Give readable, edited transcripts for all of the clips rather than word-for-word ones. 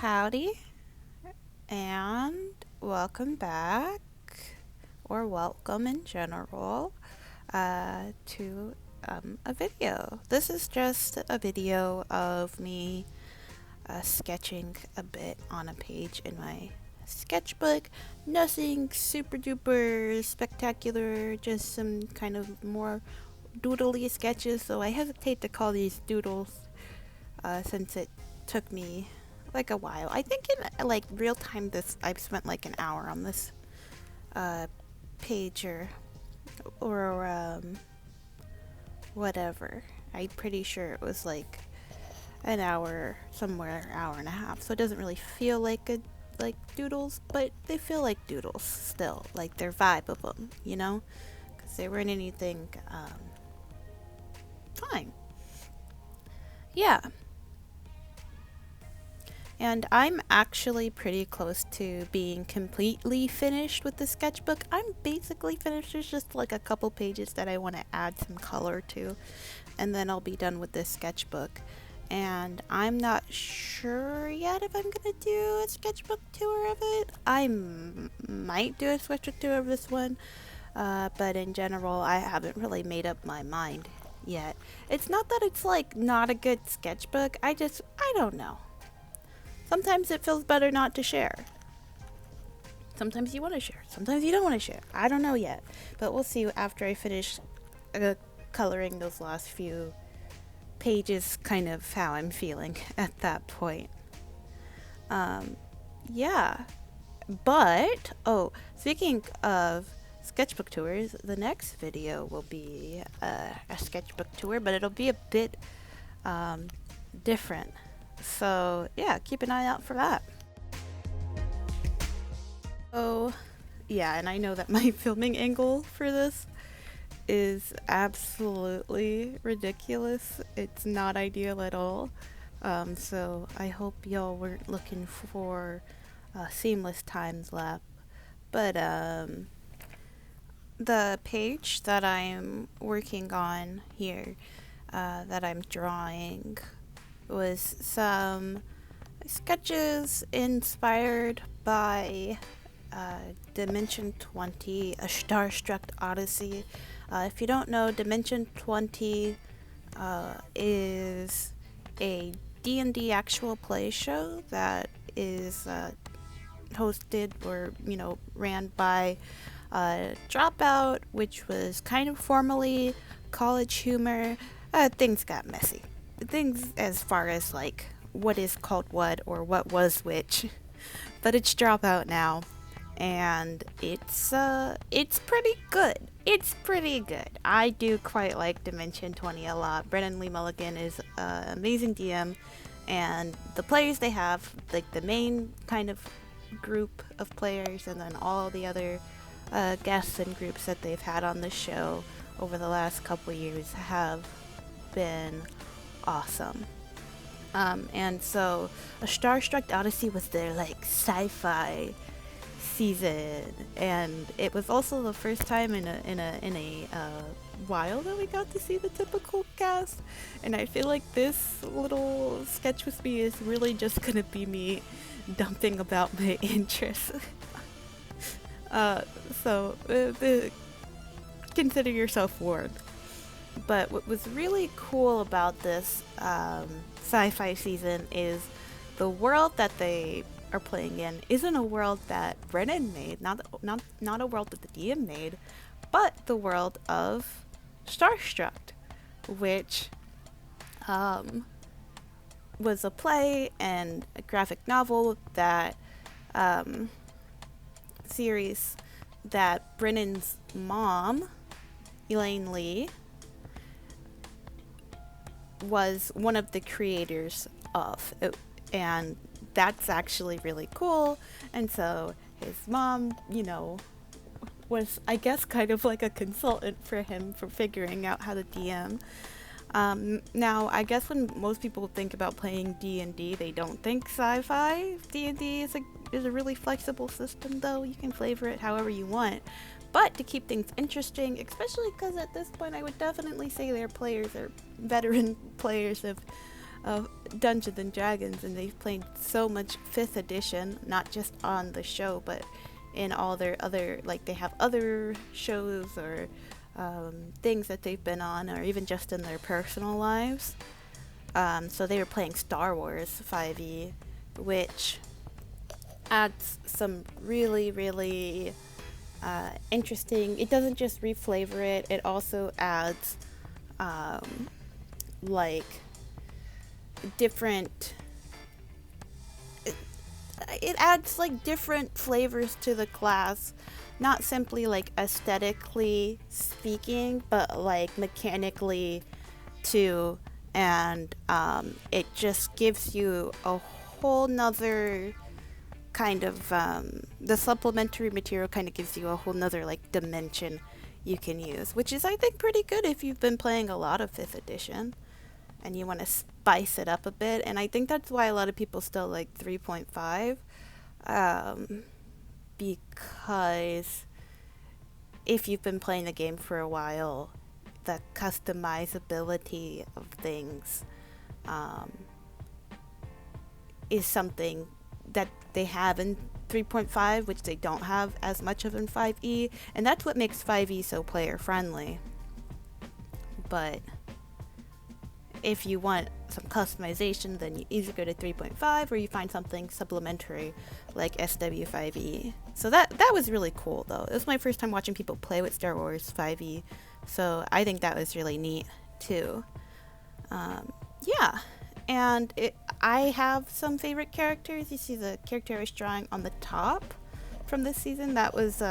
Howdy, and welcome back, or welcome in general, to a video. This is just a video of me sketching a bit on a page in my sketchbook. Nothing super duper spectacular, just some kind of more doodly sketches, so I hesitate to call these doodles since it took me like a while. I think in like real time I've spent like an hour on this uh page or whatever. I'm pretty sure it was like an hour, somewhere hour and a half. So it doesn't really feel like doodles, but they feel like doodles still. Like their vibe of them, because they weren't anything fine. Yeah. And I'm actually pretty close to being completely finished with the sketchbook. I'm basically finished. There's just like a couple pages that I want to add some color to, and then I'll be done with this sketchbook. And I'm not sure yet if I'm gonna do a sketchbook tour of it. Might do a sketchbook tour of this one, but in general, I haven't really made up my mind yet. It's not that it's like not a good sketchbook. I don't know. Sometimes it feels better not to share. Sometimes you want to share. Sometimes you don't want to share. I don't know yet. But we'll see after I finish coloring those last few pages, kind of how I'm feeling at that point. Yeah. But, speaking of sketchbook tours, the next video will be a sketchbook tour, but it'll be a bit different. So yeah, keep an eye out for that. Oh yeah, and I know that my filming angle for this is absolutely ridiculous. It's not ideal at all. So I hope y'all weren't looking for seamless times lapse. But the page that I'm working on here, that I'm drawing, was some sketches inspired by Dimension 20, A Starstruck Odyssey. If you don't know, Dimension 20 is a D&D actual play show that is hosted or, ran by Dropout, which was kind of formerly College Humor. Things got messy. Things as far as like what is called what or what was which, but it's Dropout now, and it's pretty good. It's pretty good. I do quite like Dimension 20 a lot. Brennan Lee Mulligan is an amazing DM, and the players they have, like the main kind of group of players, and then all the other guests and groups that they've had on the show over the last couple years have been awesome. And so A Starstruck Odyssey was their like sci-fi season, and it was also the first time in a while that we got to see the typical cast. And I feel like this little sketch with me is really just gonna be me dumping about my interests. So consider yourself warned. But what was really cool about this sci-fi season is the world that they are playing in isn't a world that Brennan made, not a world that the DM made, but the world of Starstruck, which was a play and a graphic novel that series that Brennan's mom, Elaine Lee, was one of the creators of it, and that's actually really cool. And so his mom, was, I guess, kind of like a consultant for him for figuring out how to DM. Now, I guess when most people think about playing D&D, they don't think sci-fi. D&D is a really flexible system, though. You can flavor it however you want. But to keep things interesting, especially because at this point I would definitely say their players are veteran players of of Dungeons and Dragons, and they've played so much 5th edition, not just on the show, but in all their other, like they have other shows or things that they've been on, or even just in their personal lives. So they were playing Star Wars 5e, which adds some really, really interesting. It doesn't just reflavor it, it also adds like different, it adds like different flavors to the class, not simply like aesthetically speaking, but like mechanically too. And it just gives you a whole nother kind of the supplementary material kind of gives you a whole nother like dimension you can use, which is I think pretty good if you've been playing a lot of 5th edition and you want to spice it up a bit. And I think that's why a lot of people still like 3.5, because if you've been playing the game for a while, the customizability of things is something that they have in 3.5, which they don't have as much of in 5e, and that's what makes 5e so player friendly. But if you want some customization, then you either go to 3.5 or you find something supplementary like SW5e. So that was really cool though. It was my first time watching people play with Star Wars 5e, so I think that was really neat too. Yeah, and I have some favorite characters. You see the character I was drawing on the top from this season. That was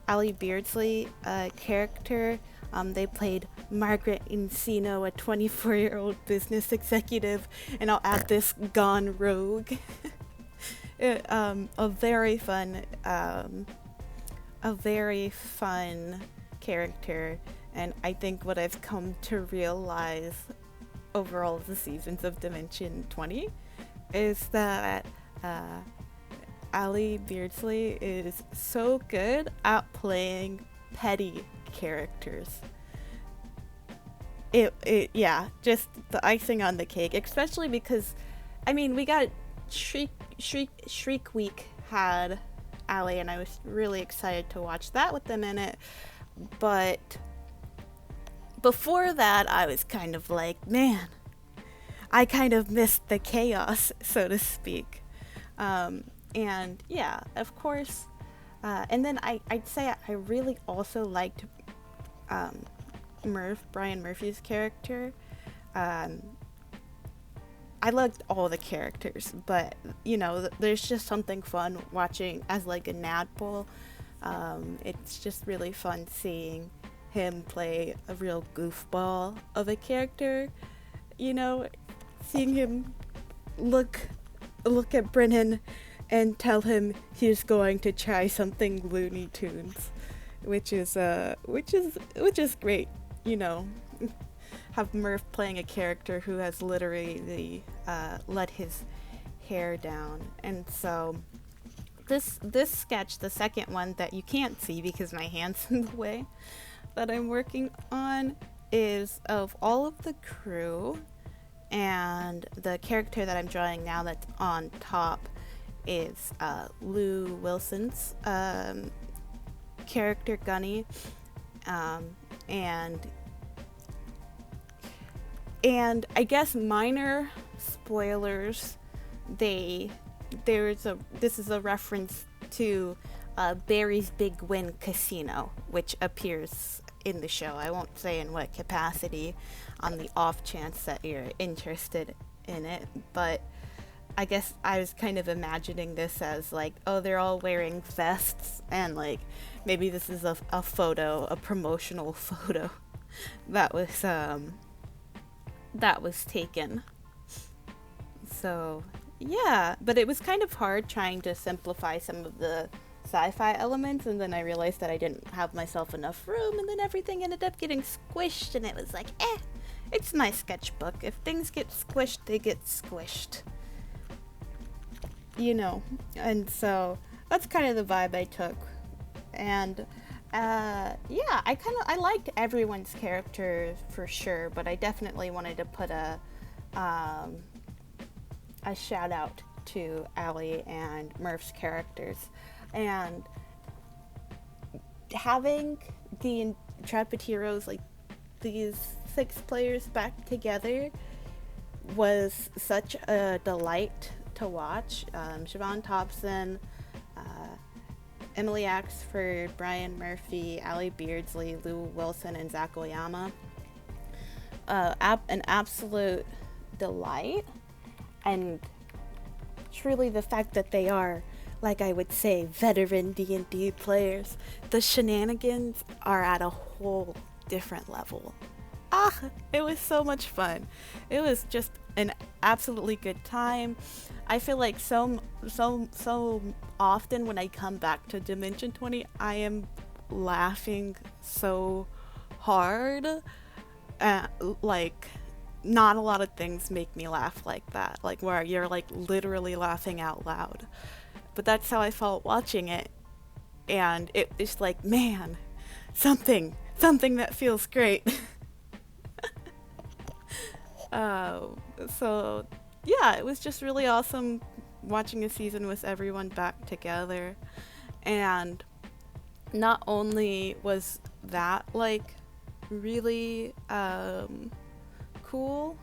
Ali Beardsley character. They played Margaret Encino, a 24-year-old business executive, and I'll add this gone rogue. A very fun character, and I think what I've come to realize over all of the seasons of Dimension 20 is that Ali Beardsley is so good at playing petty characters. Yeah, just the icing on the cake, especially because, I mean, we got Shriek Week had Ali, and I was really excited to watch that with them in it, but before that, I was kind of like, man, I kind of missed the chaos, so to speak. And yeah, of course, and then I'd say I really also liked Brian Murphy's character. I liked all the characters, but you know, there's just something fun watching as like a Nadpole. It's just really fun seeing him play a real goofball of a character, you know, seeing him look at Brennan and tell him he's going to try something Looney Tunes, which is great, you know. Have Murph playing a character who has literally let his hair down. And so this sketch, the second one that you can't see because my hand's in the way, that I'm working on, is of all of the crew, and the character that I'm drawing now that's on top is Lou Wilson's character Gunny, and I guess minor spoilers, this is a reference to Barry's Big Win Casino, which appears in the show. I won't say in what capacity, on the off chance that you're interested in it, but I guess I was kind of imagining this as like, oh, they're all wearing vests, and like maybe this is a promotional photo that was taken. So yeah, but it was kind of hard trying to simplify some of the sci-fi elements, and then I realized that I didn't have myself enough room, and then everything ended up getting squished, and it was like, it's my sketchbook. If things get squished, they get squished, you know. And so that's kind of the vibe I took. And yeah, I liked everyone's character for sure, but I definitely wanted to put a um, a shout out to Allie and Murph's characters. And having the Intrepid Heroes, like these 6 players back together, was such a delight to watch. Siobhan Thompson, uh, Emily Axford, Brian Murphy, Allie Beardsley, Lou Wilson, and Zach Oyama. An absolute delight. And truly the fact that they are, like I would say, veteran D&D players, the shenanigans are at a whole different level. It was so much fun. It was just an absolutely good time. I feel like so often when I come back to Dimension 20, I am laughing so hard. Like, not a lot of things make me laugh like that, like where you're like literally laughing out loud. But that's how I felt watching it, and it's like, man, something that feels great. So yeah, it was just really awesome watching a season with everyone back together. And not only was that like really cool,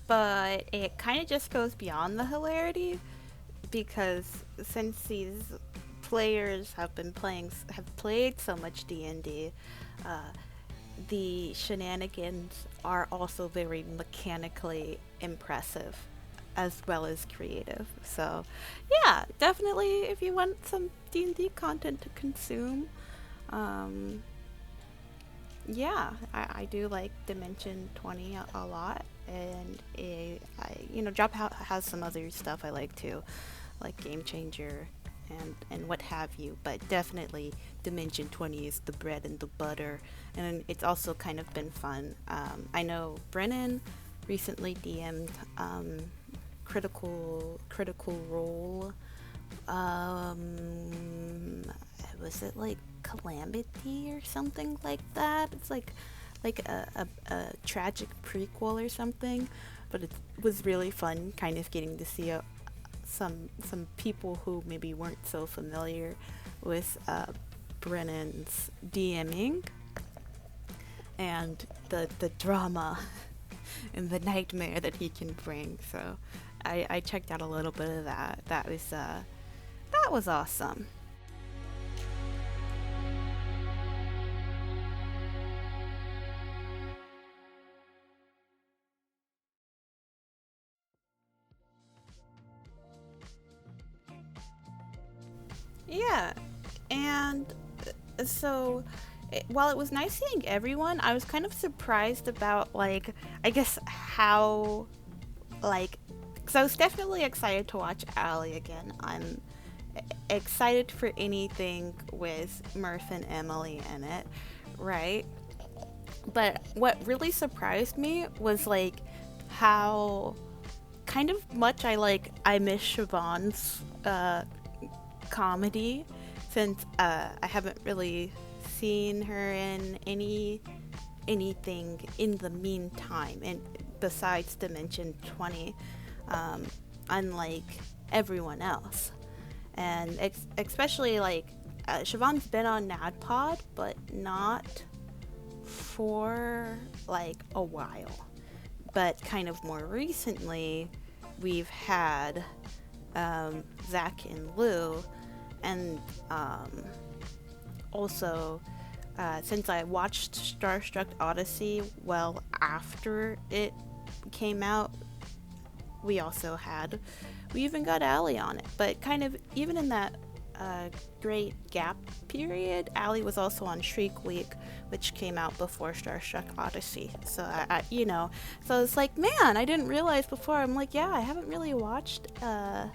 but it kind of just goes beyond the hilarity, because since these players have played so much D&D, uh, the shenanigans are also very mechanically impressive as well as creative. So yeah, definitely if you want some D&D content to consume, um, yeah, I do like Dimension 20 a lot. And Drop has some other stuff I like too, like Game Changer and what have you. But definitely Dimension 20 is the bread and the butter, and it's also kind of been fun. I know Brennan recently DM'd Critical Role. Was it like Calamity or something like that? It's like a tragic prequel or something, but it was really fun kind of getting to see some people who maybe weren't so familiar with Brennan's DMing and the drama and the nightmare that he can bring. So I checked out a little bit of that. That was awesome. Yeah, and so while it was nice seeing everyone, I was kind of surprised about, like, I guess how, like, because I was definitely excited to watch Allie again. I'm excited for anything with Murph and Emily in it, right? But what really surprised me was like how kind of much I miss Siobhan's comedy, since I haven't really seen her in anything in the meantime, and besides Dimension 20, unlike everyone else. And especially like Siobhan's been on NADPOD, but not for like a while. But kind of more recently, we've had Zach and Lou, and also since I watched Starstruck Odyssey well after it came out, we also had We even got Allie on it, but kind of even in that great gap period, Allie was also on Shriek Week, which came out before Star Trek Odyssey. So so it's like, man, I didn't realize before. I'm like, yeah, I haven't really watched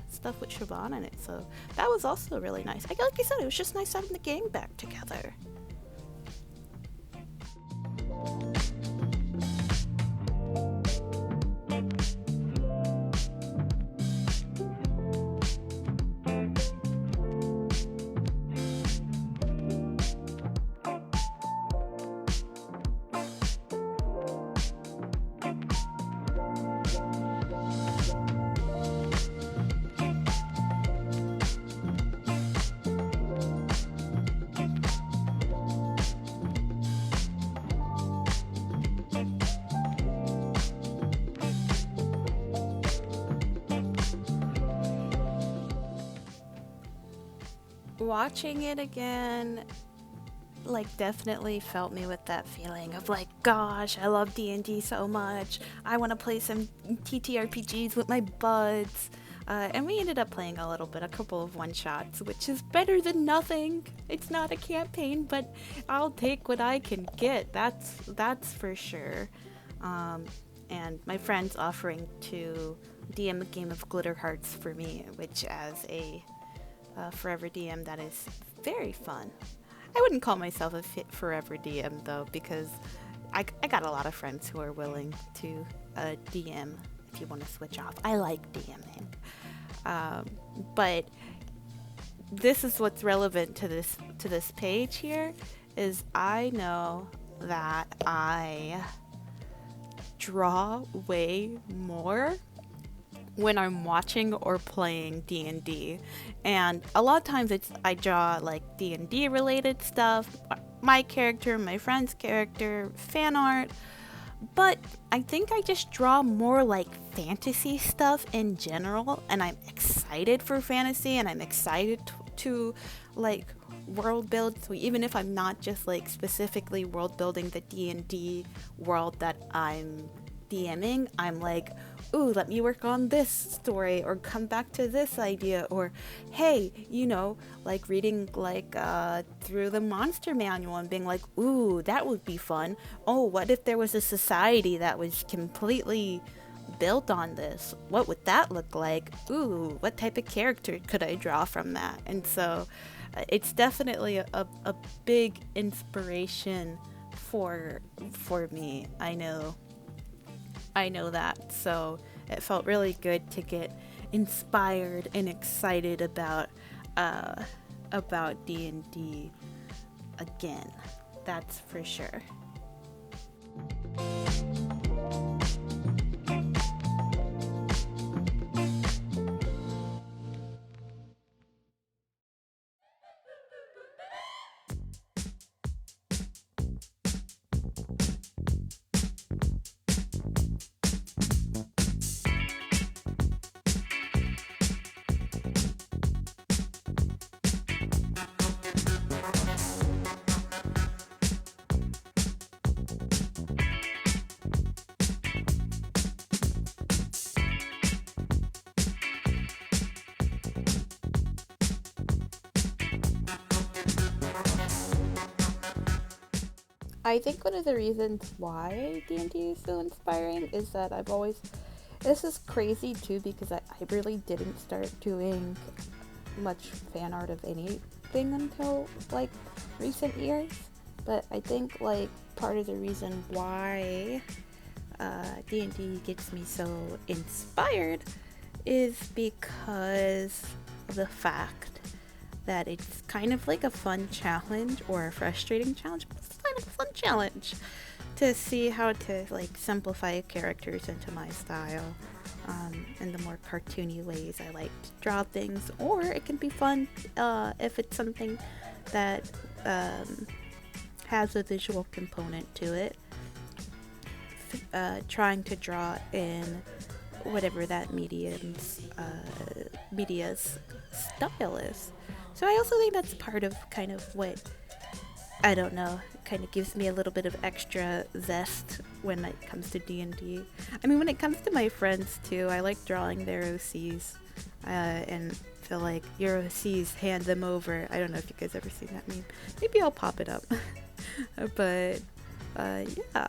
stuff with Siobhan in it, so that was also really nice. Like I said, it was just nice having the gang back together. Watching it again, like, definitely felt me with that feeling of like, gosh, I love D&D so much. I want to play some TTRPGs with my buds. And we ended up playing a couple of one-shots, which is better than nothing. It's not a campaign, but I'll take what I can get. That's for sure. And my friend's offering to DM a game of Glitter Hearts for me, which as a forever DM, that is very fun. I wouldn't call myself a forever DM though, because I got a lot of friends who are willing to DM if you want to switch off. I like DMing. But this is what's relevant to this page here, is I know that I draw way more when I'm watching or playing D&D, and a lot of times I draw like D&D related stuff, my character, my friend's character, fan art, but I think I just draw more like fantasy stuff in general, and I'm excited for fantasy, and I'm excited to like world build. So even if I'm not just like specifically world building the D&D world that I'm DMing, I'm like, ooh, let me work on this story, or come back to this idea, or hey, like reading like through the monster manual and being like, ooh, that would be fun. Oh, what if there was a society that was completely built on this? What would that look like? Ooh, what type of character could I draw from that? And so it's definitely a big inspiration for me. I know that, so it felt really good to get inspired and excited about D&D again. That's for sure. I think one of the reasons why D&D is so inspiring is that this is crazy too, because I really didn't start doing much fan art of anything until like recent years, but I think like part of the reason why D&D gets me so inspired is because of the fact that it's kind of like a fun challenge, or a frustrating challenge, but it's kind of a fun challenge to see how to like simplify characters into my style, in the more cartoony ways I like to draw things. Or it can be fun if it's something that has a visual component to it, trying to draw in whatever that media's style is. So I also think that's part of kind of what, I don't know, kind of gives me a little bit of extra zest when it comes to D&D. I mean, when it comes to my friends too, I like drawing their OCs. and feel like Euro seas hand them over. I don't know if you guys ever seen that meme. Maybe I'll pop it up. But yeah.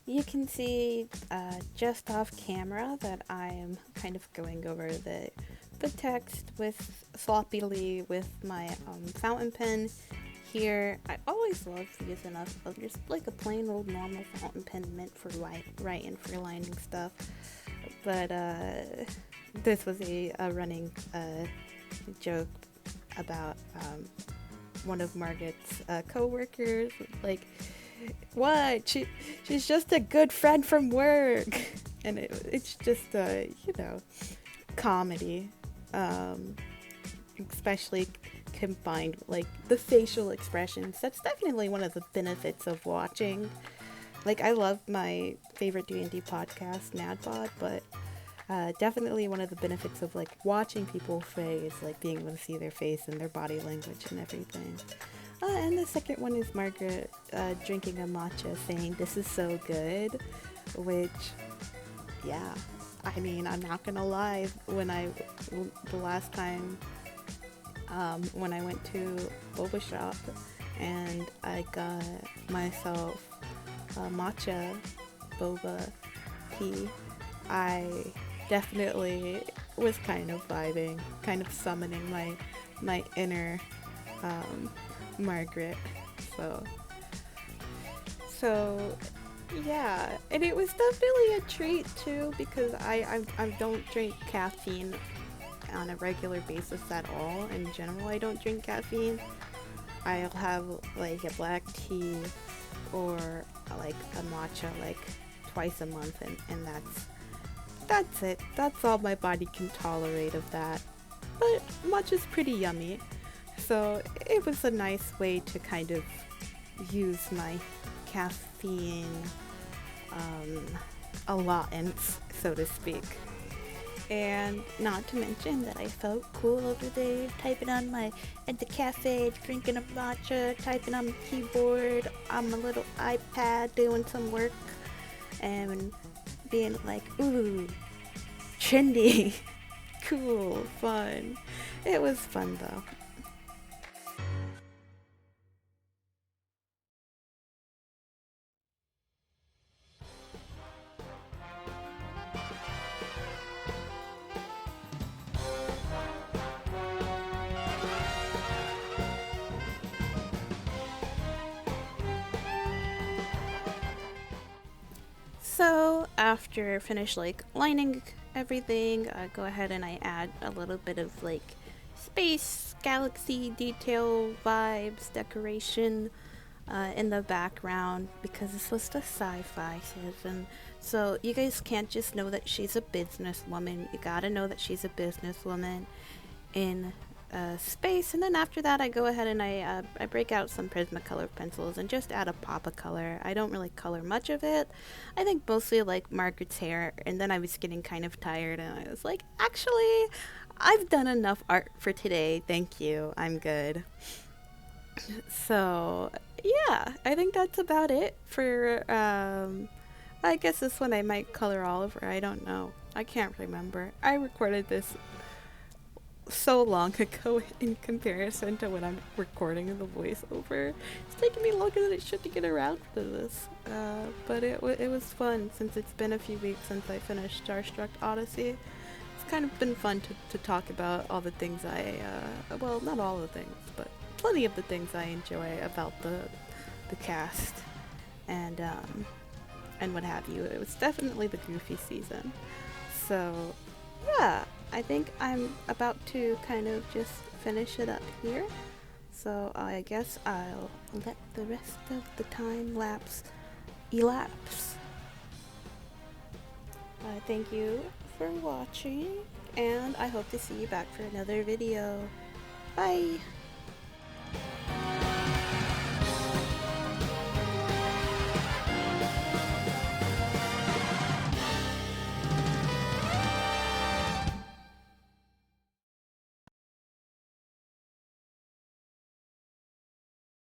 You can see just off camera that I am kind of going over the text with sloppily with my fountain pen here. I always love using just like a plain old normal fountain pen meant for writing for lining stuff. But this was a running joke about one of Margaret's co-workers, like, what? She's just a good friend from work. And it's just comedy, especially combined like the facial expressions. That's definitely one of the benefits of watching. Like, I love my favorite D&D podcast, NADPOD, but definitely one of the benefits of like watching people phase, like being able to see their face and their body language and everything. And the second one is Margaret drinking a matcha, saying, "This is so good," which, yeah, I mean, I'm not gonna lie, the last time when I went to boba shop and I got myself a matcha boba tea, I definitely was kind of vibing, kind of summoning my inner Margaret. So yeah, and it was definitely a treat too, because I don't drink caffeine on a regular basis at all. In general, I don't drink caffeine. I'll have like a black tea or like a matcha like twice a month, and that's it. That's all my body can tolerate of that. But matcha's pretty yummy. So it was a nice way to kind of use my caffeine allotments, so to speak. And not to mention that I felt cool over there, typing on at the cafe, drinking a matcha, typing on my keyboard, on my little iPad, doing some work, and being like, ooh, trendy, cool, fun. It was fun though. So after finish like lining everything, I go ahead and I add a little bit of like space galaxy detail vibes decoration in the background, because this was the sci-fi season. So you guys can't just know that she's a businesswoman. You gotta know that she's a businesswoman in space. And then after that, I go ahead and I break out some Prismacolor pencils and just add a pop of color. I don't really color much of it. I think mostly like Margaret's hair. And then I was getting kind of tired, and I was like, actually, I've done enough art for today. Thank you. I'm good. So yeah, I think that's about it for I guess this one I might color all over. I don't know. I can't remember. I recorded this so long ago in comparison to when I'm recording the voiceover. It's taking me longer than it should to get around to this. But it was fun, since it's been a few weeks since I finished Starstruck Odyssey. It's kind of been fun to talk about all the things well, not all the things, but plenty of the things I enjoy about the cast and what have you. It was definitely the goofy season. So yeah, I think I'm about to kind of just finish it up here. So I guess I'll let the rest of the time elapse. Thank you for watching, and I hope to see you back for another video. Bye!